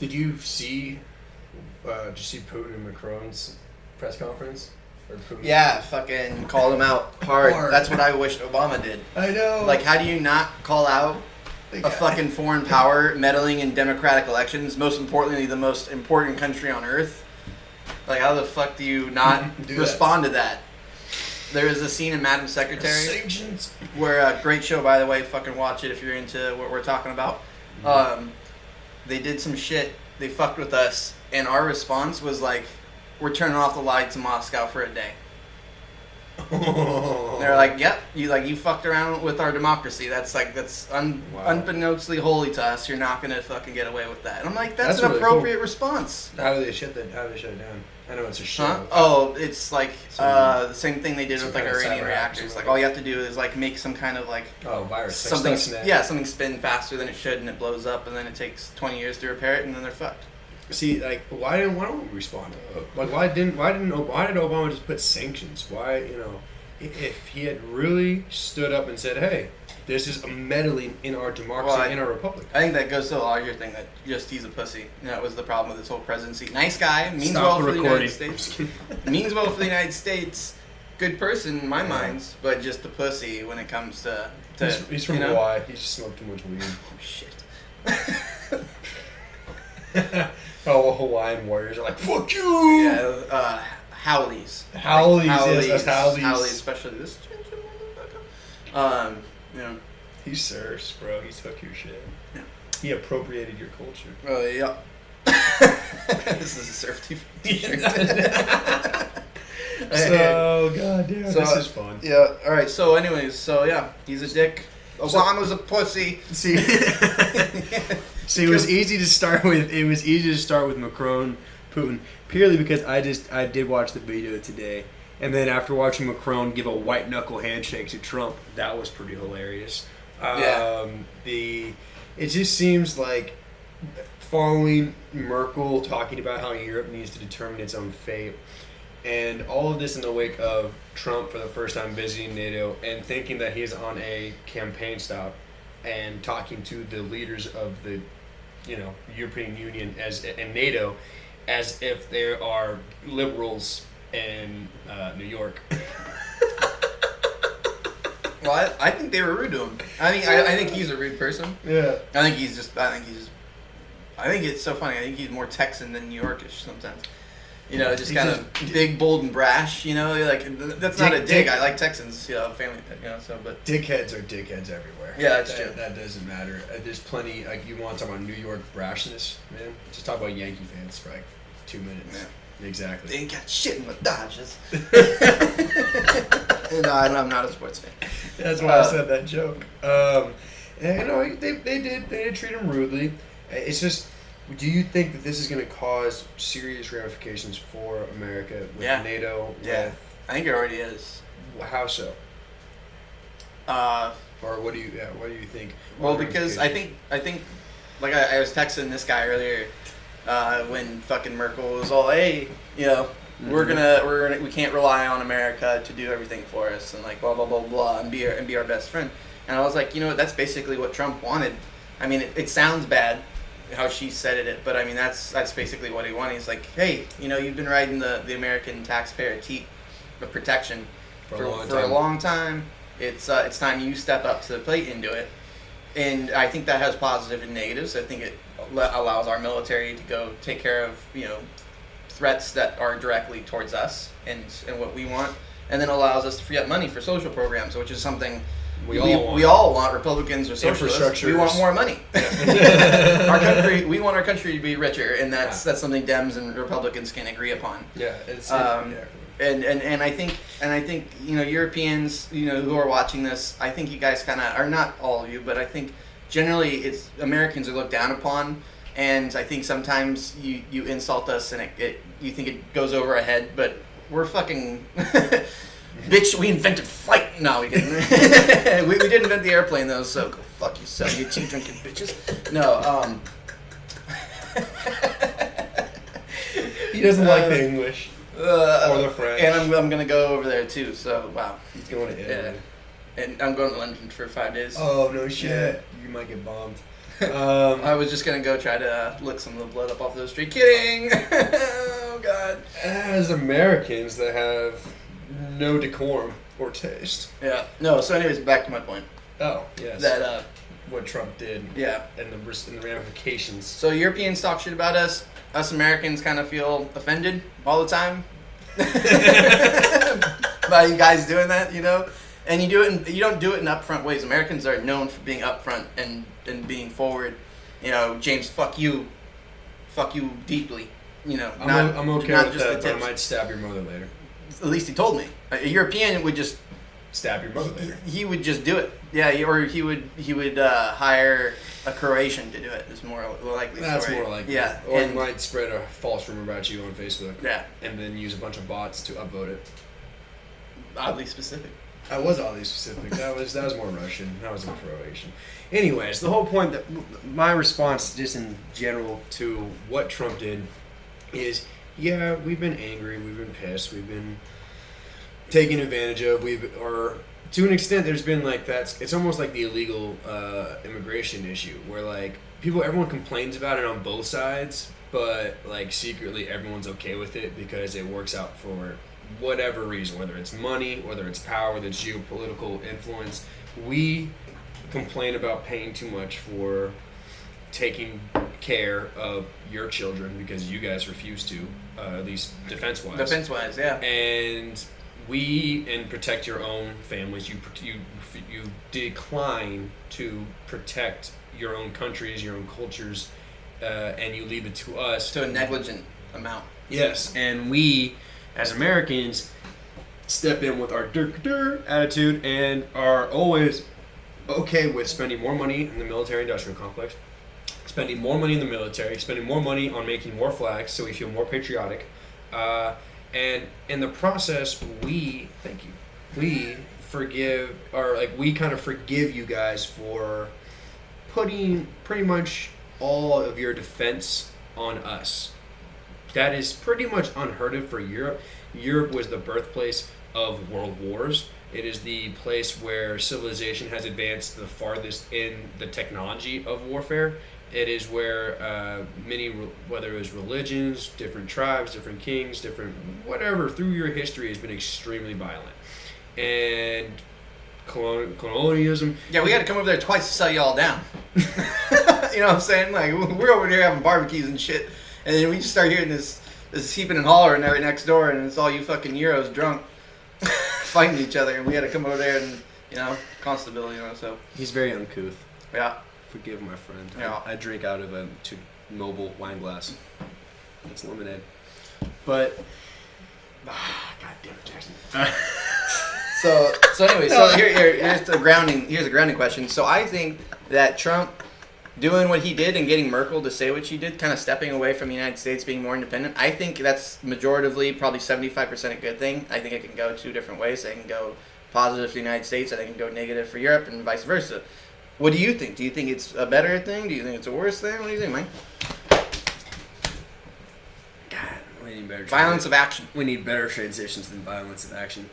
Did you see? Did you see Putin and Macron's press conference? Or Putin? Yeah, fucking called him out hard. That's what I wished Obama did. I know. Like, how do you not call out a fucking foreign power meddling in democratic elections? Most importantly, the most important country on earth. Like, how the fuck do you not respond to that? There is a scene in Madam Secretary. Sanctions. Where a great show, by the way. Fucking watch it if you're into what we're talking about. They did some shit. They fucked with us, and our response was like, "We're turning off the lights in Moscow for a day." They're like, "Yep, you fucked around with our democracy. That's unbeknownstly holy to us. You're not gonna fucking get away with that." And I'm like, "That's an really appropriate response." How do they shut it down? I know it's a show. Huh? Oh, it's like the same thing they did with like Iranian reactors. Like all you have to do is like make some kind of like virus. Something something spin faster than it should, and it blows up, and then it takes 20 years to repair it, and then they're fucked. See, like, why don't we respond? Like, why did Obama just put sanctions? Why, if he had really stood up and said, "Hey, this is a meddling in our democracy, in our republic." I think that goes to the larger thing that just he's a pussy. That was the problem with this whole presidency. Nice guy, means well for the United States. Means well for the United States. Good person in my mind, but just a pussy when it comes to he's from Hawaii. He just smoked too much weed. Oh shit. Oh, Hawaiian warriors are like, "Fuck you!" Yeah, Howleys. Howleys, yes, Howleys. Howleys, especially this motherfucker. He serves, bro. He took your shit. Yeah. He appropriated your culture. Oh, yeah. This is a surf t-shirt. So, goddamn, this is fun. Yeah, alright, so anyways, he's a dick. Obama's a pussy. See, it was easy to start with Macron, Putin, purely because I did watch the video today, and then after watching Macron give a white knuckle handshake to Trump, that was pretty hilarious. It just seems like following Merkel talking about how Europe needs to determine its own fate, and all of this in the wake of Trump for the first time visiting NATO and thinking that he's on a campaign stop and talking to the leaders of the European Union and NATO as if they are liberals in New York. Well, I think they were rude to him. I think he's a rude person. Yeah. I think it's so funny. I think he's more Texan than New Yorkish sometimes. Just kind of big, bold, and brash. Like that's not a dig. I like Texans. Family. But dickheads are dickheads everywhere. Yeah, that's true. That doesn't matter. There's plenty. Like you want to talk about New York brashness, man? Just talk about Yankee fans for like 2 minutes. Yeah. Exactly. They ain't got shit in the Dodgers. No, I'm not a sports fan. That's why I said that joke. They did treat him rudely. It's just, do you think that this is going to cause serious ramifications for America with NATO? Yeah, I think it already is. How so? Or what do you think? Well, because I think like I was texting this guy earlier when fucking Merkel was all, "Hey, we can't rely on America to do everything for us," and like blah blah blah blah, and be our best friend. And I was like, that's basically what Trump wanted. I mean, it sounds bad how she said it, but I mean that's basically what he wanted. He's like, "Hey, you've been riding the American taxpayer teat of protection for a long time. It's time you step up to the plate and do it." And I think that has positive and negatives. I think it allows our military to go take care of threats that are directly towards us and what we want, and then allows us to free up money for social programs, which is something we all want. Republicans or socialists, we want more money. We want our country to be richer, and that's something Dems and Republicans can agree upon. Yeah, And I think Europeans who are watching this, I think you guys kind of are, not all of you, but I think generally Americans are looked down upon, and I think sometimes you insult us and you think it goes over our head, but we're fucking bitch. We invented flight. No, we didn't. we didn't invent the airplane though, so go fuck yourself, you tea drinking bitches. No. He doesn't like the English. Or the French. And I'm going to go over there too, so wow. He's going to Italy. And I'm going to London for 5 days. Oh, no shit. You might get bombed. I was just gonna go try to lick some of the blood up off those trees. Kidding. Oh God. As Americans that have no decorum or taste. Yeah. No. So, anyways, back to my point. Oh yes. That what Trump did. Yeah. And the ramifications. So Europeans talk shit about us. Us Americans kind of feel offended all the time by you guys doing that, you know. And you do it. You don't do it in upfront ways. Americans are known for being upfront and being forward. You know, James, fuck you deeply. You know, I'm okay not with just that, the but I tips. might stab your mother later. At least he told me. A European would just Stab your mother later. he would just do it. Yeah, or he would hire a Croatian to do it. It's more likely. That's story. more likely. Yeah, Or and, he might spread a false rumor about you on Facebook. yeah, And then use a bunch of bots to upvote it. oddly specific. I was oddly specific. That was more Russian. That was more Croatian. Anyways, the whole point that my response, just in general, to what Trump did, is yeah, we've been angry, we've been pissed, we've been taken advantage of. Or to an extent, there's been like that. It's almost like the illegal immigration issue, where like everyone complains about it on both sides, but like secretly everyone's okay with it because it works out for whatever reason, whether it's money, whether it's power, whether it's geopolitical influence. We complain about paying too much for taking care of your children because you guys refuse to, at least defense-wise. Defense-wise, yeah. And protect your own families. You decline to protect your own countries, your own cultures, and you leave it to us. To a negligent amount. Yes, and we, as Americans, step in with our attitude and are always okay with spending more money in the military-industrial complex, spending more money in the military, spending more money on making more flags so we feel more patriotic, and in the process, we forgive, or like we kind of forgive you guys for putting pretty much all of your defense on us. That is pretty much unheard of for Europe. Europe was the birthplace of world wars. It is the place where civilization has advanced the farthest in the technology of warfare. It is where whether it was religions, different tribes, different kings, different whatever, through your history has been extremely violent. And colonialism. Yeah, we had to come over there twice to sell you all down. You know what I'm saying? Like, we're over there having barbecues and shit, and then we just start hearing this heaping and hollering right next door, and it's all you fucking Euros drunk fighting each other, and we had to come over there and, you know, constability, you know, so. He's very uncouth. Yeah. Forgive my friend. Yeah. I drink out of a mobile wine glass. It's lemonade. But God damn it, Jackson. So anyway, so here's a grounding question. So I think that Trump doing what he did and getting Merkel to say what she did, kind of stepping away from the United States, being more independent, I think that's majoritively probably 75% a good thing. I think it can go two different ways. It can go positive for the United States, I think it can go negative for Europe, and vice versa. What do you think? Do you think it's a better thing? Do you think it's a worse thing? What do you think, Mike? God, we need better Violence of action. We need better transitions than violence of action.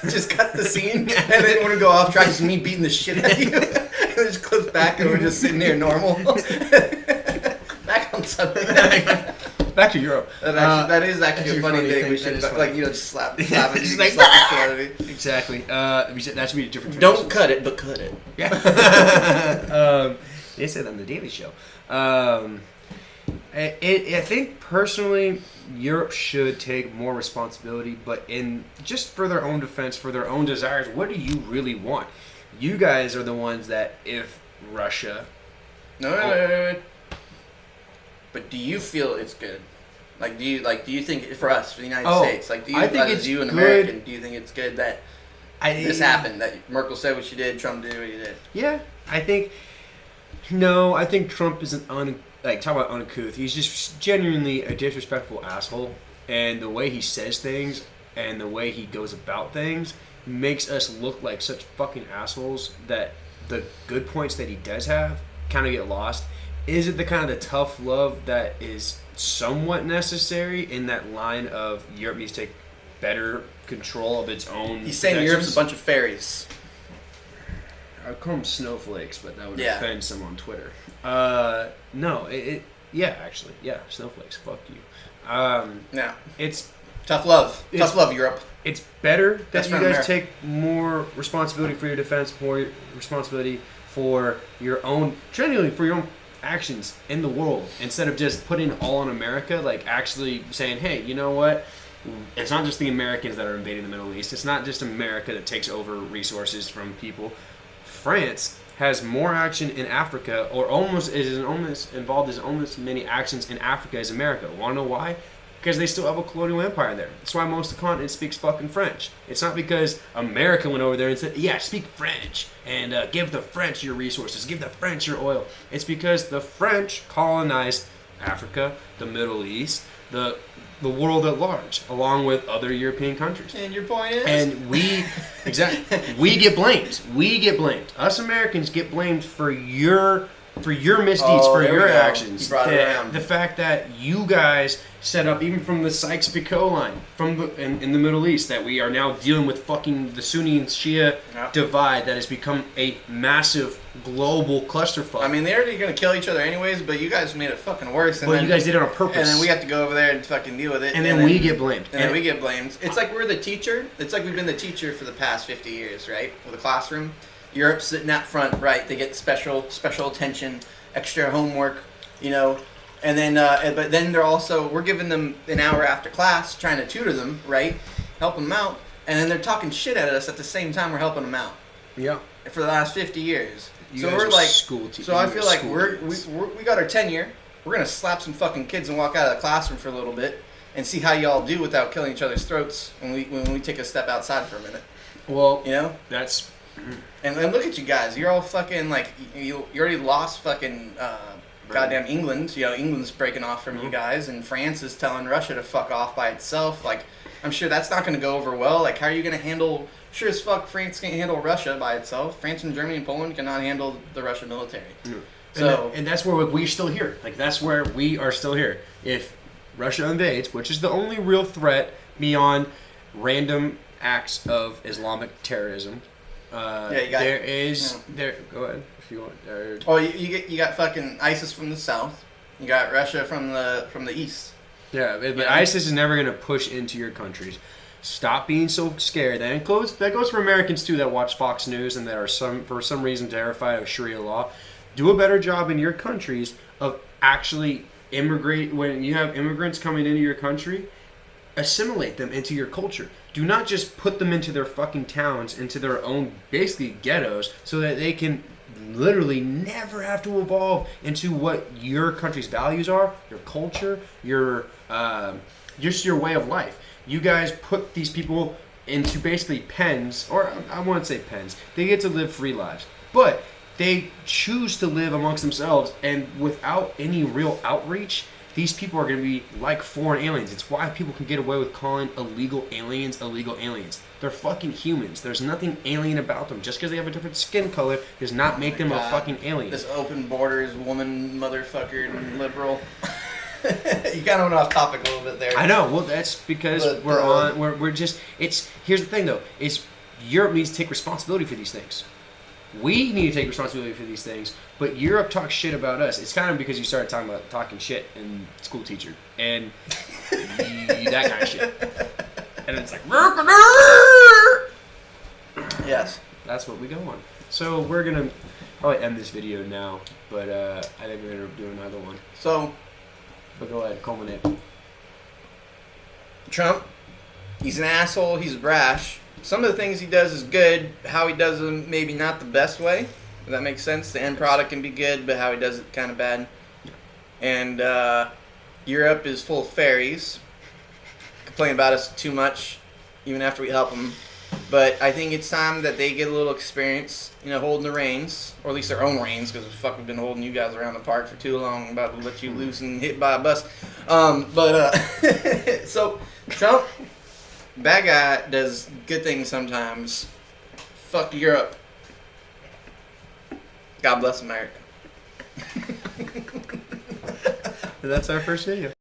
Just cut the scene, and then when we go off track, just me beating the shit out of you. And it just clips back, and we're just sitting there normal. Back on something. Back to Europe. That is actually a funny thing. We should, like, you know, just slap it. Just like, slap the shit out of it. Exactly. That should be a different. Don't cut it, but cut it. Yeah. They said that on the Daily Show. I think personally, Europe should take more responsibility, but in just for their own defense, for their own desires. What do you really want? You guys are the ones that, if Russia. No. But do you feel it's good? Like, do you think for us, for the United States, like, do you, as you an American, do you think it's good that this happened? That Merkel said what she did, Trump did what he did? Yeah, I think. No, I think Trump is talk about uncouth. He's just genuinely a disrespectful asshole, and the way he says things and the way he goes about things makes us look like such fucking assholes that the good points that he does have kind of get lost. Is it the kind of the tough love that is somewhat necessary in that line of Europe needs to take better control of its own? He's saying Europe's a bunch of fairies. I'd call them snowflakes, but that would Yeah. offend some on Twitter. No, yeah, actually, yeah, snowflakes. Fuck you. Yeah. It's Tough love. Tough love, Europe. It's better that Best you friend guys America. take more responsibility for your defense, more responsibility for your own, genuinely for your own actions in the world, instead of just putting it all on America. Like actually saying, hey, you know what? It's not just the Americans that are invading the Middle East. It's not just America that takes over resources from people. France has more action in Africa, or almost involved as almost many actions in Africa as America. Want to know why? Because they still have a colonial empire there. That's why most of the continent speaks fucking French. It's not because America went over there and said, yeah, speak French, and give the French your resources, give the French your oil. It's because the French colonized Africa, the Middle East, the world at large, along with other European countries. And your point is? And we, exactly, we get blamed. We get blamed. Us Americans get blamed for your misdeeds, for there we your go. actions. You brought it around. The fact that you guys set up, even from the Sykes-Picot line, in the Middle East, that we are now dealing with fucking the Sunni and Shia divide that has become a massive global clusterfuck. I mean, they're already going to kill each other anyways, but you guys made it fucking worse. And well, you guys did it on purpose. And then we have to go over there and fucking deal with it. And then we get blamed. And then we get blamed. It's like we're the teacher. It's like we've been the teacher for the past 50 years, right? For the classroom. Europe's sitting out front, right? They get special attention, extra homework, you know. And then, but then we're giving them an hour after class, trying to tutor them, right? Helping them out. And then they're talking shit at us at the same time we're helping them out. Yeah. For the last 50 years. You So guys we're are like, school teachers. so I feel like we got our tenure. We're gonna slap some fucking kids and walk out of the classroom for a little bit and see how y'all do without killing each other's throats when we take a step outside for a minute. Well, You know? that's... And look at you guys. You're all fucking like you already lost fucking goddamn England. You know, England's breaking off from you guys, and France is telling Russia to fuck off by itself. Like, I'm sure that's not gonna go over well. Like, how are you gonna handle? Sure as fuck, France can't handle Russia by itself. France and Germany and Poland cannot handle the Russian military. So and that's where we're still here. Like, that's where we are still here. If Russia invades, which is the only real threat beyond random acts of Islamic terrorism, you got there is there. Go ahead if you want. Oh, you got fucking ISIS from the south. You got Russia from the east. Yeah, but ISIS is never going to push into your countries. Stop being so scared. That goes for Americans too that watch Fox News and that are for some reason terrified of Sharia law. Do a better job in your countries of actually immigrate. When you have immigrants coming into your country, assimilate them into your culture. Do not just put them into their fucking towns, into their own basically ghettos, so that they can literally never have to evolve into what your country's values are, your culture, your just your way of life. You guys put these people into basically pens, or I won't say pens. They get to live free lives, but they choose to live amongst themselves, and without any real outreach, these people are going to be like foreign aliens. It's why people can get away with calling illegal aliens. They're fucking humans. There's nothing alien about them. Just because they have a different skin color does not make them a fucking alien. This open borders woman motherfucker and liberal. You kind of went off topic a little bit there. I know. Well, that's because we're just. Here's the thing though. Is Europe needs to take responsibility for these things. We need to take responsibility for these things, but Europe talks shit about us. It's kind of because you started talking shit in school teacher and that kind of shit. And it's like, yes, that's what we go on. So we're gonna probably end this video now, but I think we're gonna do another one. So, but go ahead, culminate. Trump, he's an asshole. He's brash. Some of the things he does is good. How he does them, maybe not the best way. If that makes sense. The end product can be good, but how he does it, kind of bad. And Europe is full of fairies. Complain about us too much, even after we help them. But I think it's time that they get a little experience, holding the reins, or at least their own reins, because we've been holding you guys around the park for too long. I'm about to let you loose and hit by a bus. So Trump, bad guy, does good things sometimes. Fuck Europe. God bless America. That's our first video.